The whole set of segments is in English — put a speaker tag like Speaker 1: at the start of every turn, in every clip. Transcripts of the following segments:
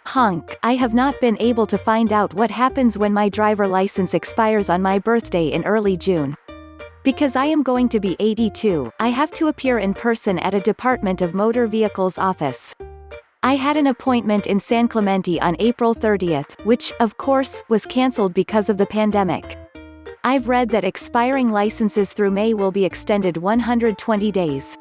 Speaker 1: Honk, I have not been able to find out what happens when my driver license expires on my birthday in early June. Because I am going to be 82, I have to appear in person at a Department of Motor Vehicles office. I had an appointment in San Clemente on April 30th, which, of course, was cancelled because of the pandemic. I've read that expiring licenses through May will be extended 120 days.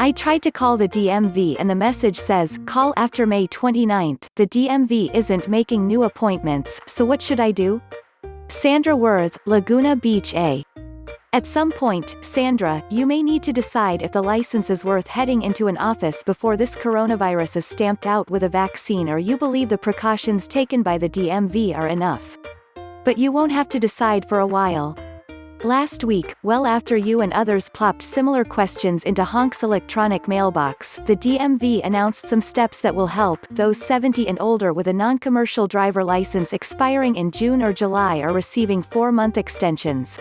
Speaker 1: I tried to call the DMV and the message says, call after May 29th. The DMV isn't making new appointments, so what should I do? Sandra Worth, Laguna Beach, A. At some point, Sandra, you may need to decide if the license is worth heading into an office before this coronavirus is stamped out with a vaccine, or you believe the precautions taken by the DMV are enough. But you won't have to decide for a while. Last week, well after you and others plopped similar questions into Honk's electronic mailbox, the DMV announced some steps that will help. Those 70 and older with a non-commercial driver license expiring in June or July are receiving 4-month extensions.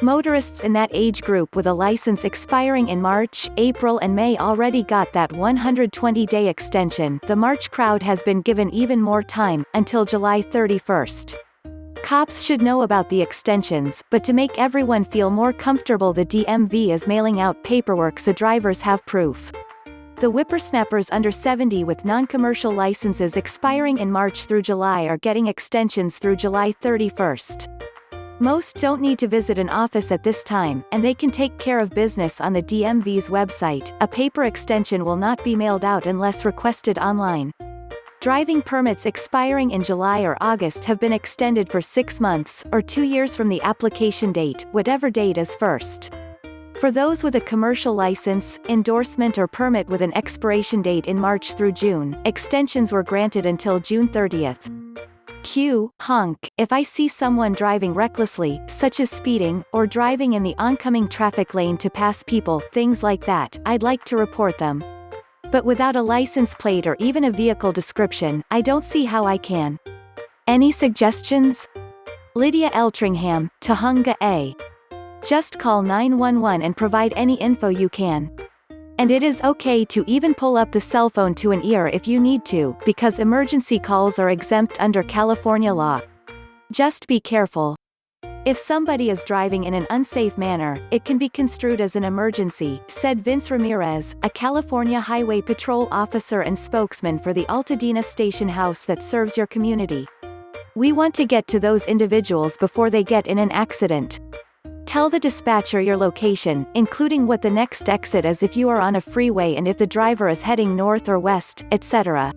Speaker 1: Motorists in that age group with a license expiring in March, April and May already got that 120-day extension. The March crowd has been given even more time, until July 31st. Cops should know about the extensions, but to make everyone feel more comfortable, the DMV is mailing out paperwork so drivers have proof. The whippersnappers under 70 with non-commercial licenses expiring in March through July are getting extensions through July 31st. Most don't need to visit an office at this time, and they can take care of business on the DMV's website. A paper extension will not be mailed out unless requested online. Driving permits expiring in July or August have been extended for 6 months, or 2 years from the application date, whatever date is first. For those with a commercial license, endorsement or permit with an expiration date in March through June, extensions were granted until June 30th. Honk, if I see someone driving recklessly, such as speeding, or driving in the oncoming traffic lane to pass people, things like that, I'd like to report them. But without a license plate or even a vehicle description, I don't see how I can. Any suggestions? Lydia Eltringham, Tahunga A. Just call 911 and provide any info you can. And it is okay to even pull up the cell phone to an ear if you need to, because emergency calls are exempt under California law. Just be careful. If somebody is driving in an unsafe manner, it can be construed as an emergency, said Vince Ramirez, a California Highway Patrol officer and spokesman for the Altadena station house that serves your community. We want to get to those individuals before they get in an accident. Tell the dispatcher your location, including what the next exit is if you are on a freeway and if the driver is heading north or west, etc.